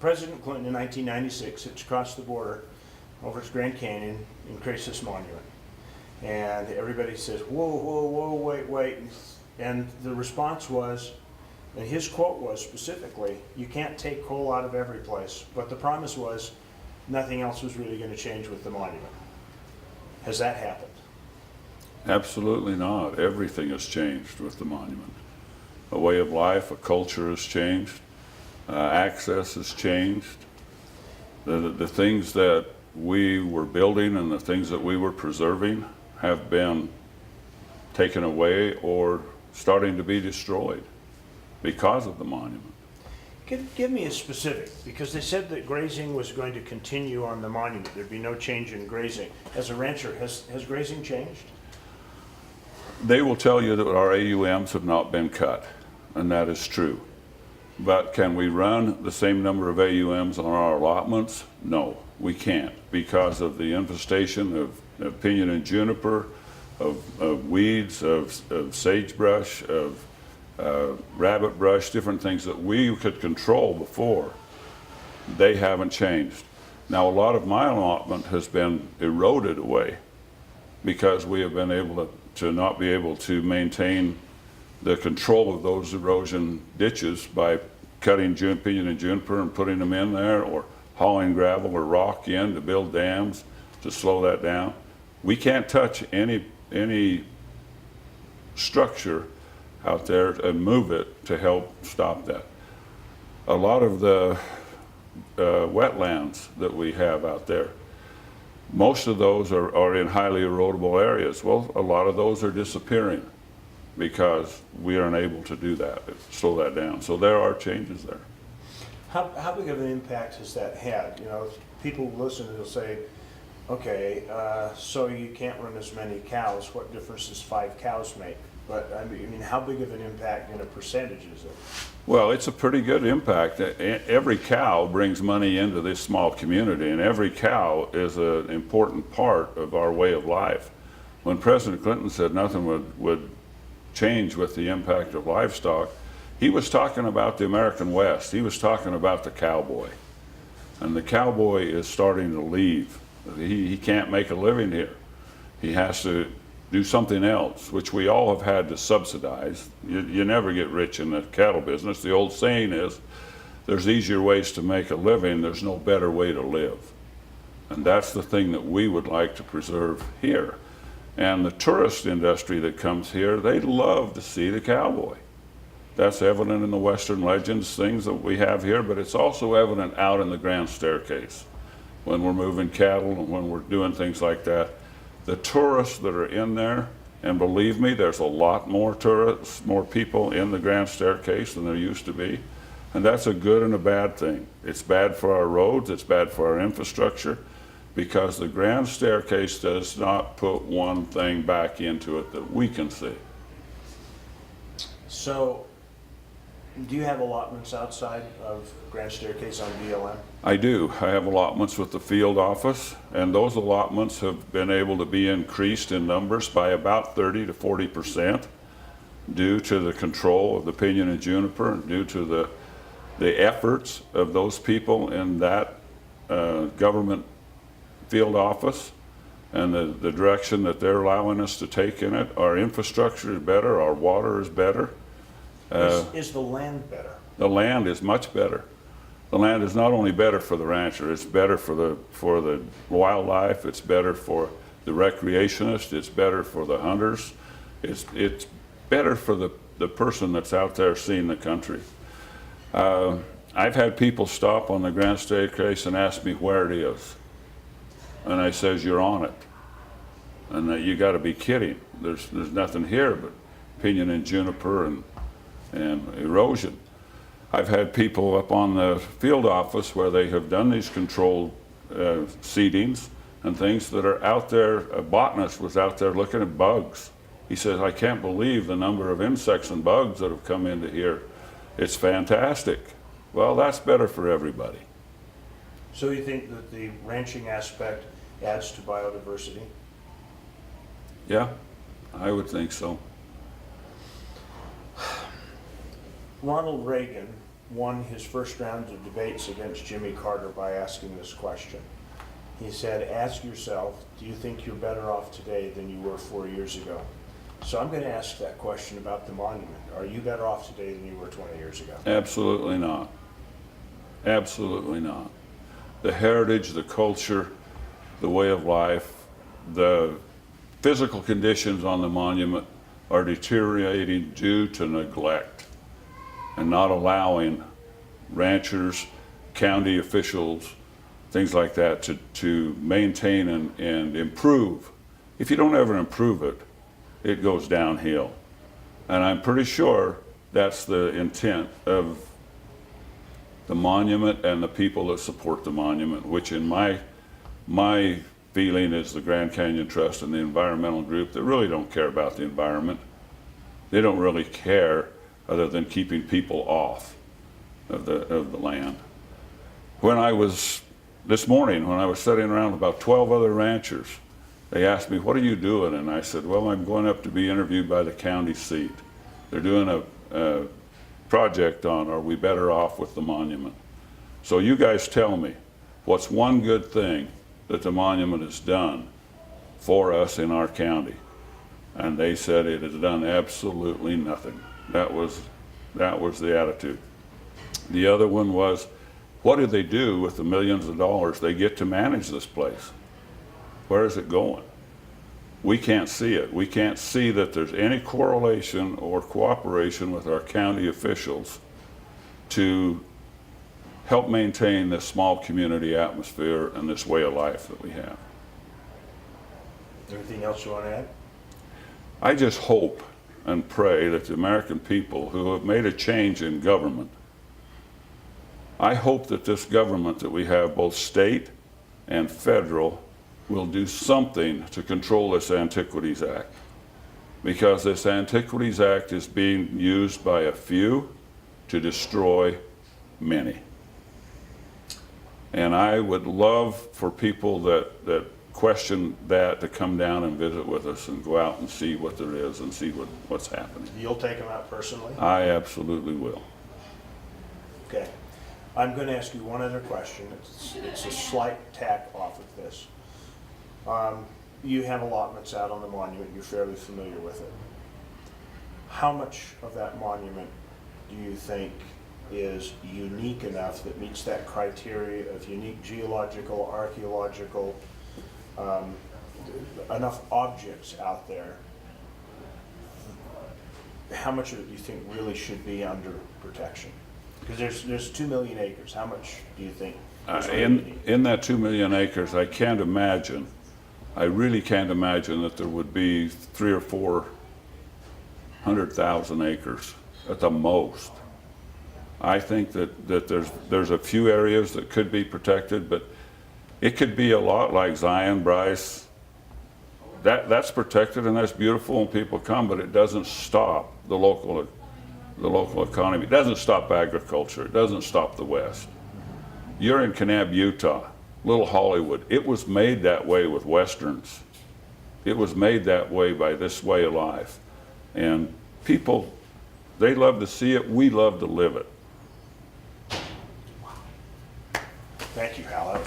President Clinton in 1996 had crossed the border over to Grand Canyon and creates this monument. And everybody says, whoa, whoa, whoa, wait, wait. And the response was, and his quote was specifically, you can't take coal out of every place. But the promise was nothing else was really going to change with the monument. Has that happened? Absolutely not. Everything has changed with the monument. A way of life, a culture has changed. Access has changed. The things that we were building and the things that we were preserving have been taken away or starting to be destroyed because of the monument. Give me a specific, because they said that grazing was going to continue on the monument. There'd be no change in grazing. As a rancher, has grazing changed? They will tell you that our AUMs have not been cut, and that is true. But can we run the same number of AUMs on our allotments? No, we can't, because of the infestation of pinyon and juniper, of weeds, of sagebrush, of rabbit brush, different things that we could control before. They haven't changed. Now, a lot of my allotment has been eroded away because we have been able to not be able to maintain the control of those erosion ditches by cutting pinyon and juniper and putting them in there, or hauling gravel or rock in to build dams to slow that down. We can't touch any structure out there and move it to help stop that. A lot of the wetlands that we have out there, most of those are in highly erodible areas. Well, a lot of those are disappearing because we aren't able to do that, slow that down. So there are changes there. How big of an impact has that had? You know, people listen and they'll say, okay, so you can't run as many cows. What difference does 5 cows make? But I mean, how big of an impact in a percentage is it? Well, it's a pretty good impact. Every cow brings money into this small community, and every cow is an important part of our way of life. When President Clinton said nothing would change with the impact of livestock, he was talking about the American West. He was talking about the cowboy. And the cowboy is starting to leave. He can't make a living here. He has to do something else, which we all have had to subsidize. You never get rich in the cattle business. The old saying is, there's easier ways to make a living, there's no better way to live. And that's the thing that we would like to preserve here. And the tourist industry that comes here, they love to see the cowboy. That's evident in the Western legends, things that we have here, but it's also evident out in the Grand Staircase when we're moving cattle and when we're doing things like that. The tourists that are in there, and believe me, there's a lot more tourists, more people in the Grand Staircase than there used to be. And that's a good and a bad thing. It's bad for our roads, it's bad for our infrastructure, because the Grand Staircase does not put one thing back into it that we can see. So, do you have allotments outside of Grand Staircase on BLM? I do. I have allotments with the field office, and those allotments have been able to be increased in numbers by about 30 to 40% due to the control of the pinyon and juniper, and due to the efforts of those people in that government field office and the direction that they're allowing us to take in it. Our infrastructure is better, our water is better. Is the land better? The land is much better. The land is not only better for the rancher, it's better for the wildlife, it's better for the recreationist, it's better for the hunters, it's better for the person that's out there seeing the country. I've had people stop on the Grand Staircase and ask me where it is. And I says, you're on it. And you gotta be kidding. There's nothing here but pinyon and juniper and erosion. I've had people up on the field office where they have done these controlled seedings and things that are out there. A botanist was out there looking at bugs. He says, I can't believe the number of insects and bugs that have come into here. It's fantastic. Well, that's better for everybody. So you think that the ranching aspect adds to biodiversity? Yeah, I would think so. Ronald Reagan won his first round of debates against Jimmy Carter by asking this question. He said, ask yourself, do you think you're better off today than you were 4 years ago? So I'm going to ask that question about the monument. Are you better off today than you were 20 years ago? Absolutely not. Absolutely not. The heritage, the culture, the way of life, the physical conditions on the monument are deteriorating due to neglect and not allowing ranchers, county officials, things like that to maintain and improve. If you don't ever improve it, it goes downhill. And I'm pretty sure that's the intent of the monument and the people that support the monument, which in my feeling is the Grand Canyon Trust and the environmental group that really don't care about the environment. They don't really care other than keeping people off of the land. This morning, when I was sitting around with about 12 other ranchers, they asked me, what are you doing? And I said, well, I'm going up to be interviewed by the county seat. They're doing a project on, are we better off with the monument? So you guys tell me, what's one good thing that the monument has done for us in our county? And they said it has done absolutely nothing. That was the attitude. The other one was, what do they do with the millions of dollars they get to manage this place? Where is it going? We can't see it. We can't see that there's any correlation or cooperation with our county officials to help maintain this small community atmosphere and this way of life that we have. Anything else you want to add? I just hope and pray that the American people who have made a change in government, I hope that this government that we have, both state and federal, will do something to control this Antiquities Act. Because this Antiquities Act is being used by a few to destroy many. And I would love for people that question that to come down and visit with us and go out and see what there is and see what's happening. You'll take them out personally? I absolutely will. Okay. I'm going to ask you one other question. It's a slight tack off of this. You have allotments out on the monument. You're fairly familiar with it. How much of that monument do you think is unique enough that meets that criteria of unique geological, archaeological, enough objects out there? How much of it do you think really should be under protection? Because there's 2 million acres. How much do you think? In that 2 million acres, I really can't imagine that there would be 300,000 or 400,000 acres at the most. I think that there's a few areas that could be protected, but it could be a lot like Zion, Bryce. That's protected and that's beautiful and people come, but it doesn't stop the local economy. It doesn't stop agriculture. It doesn't stop the West. You're in Kanab, Utah, Little Hollywood. It was made that way with Westerns. It was made that way by this way of life. And people, they love to see it. We love to live it. Thank you, Hal.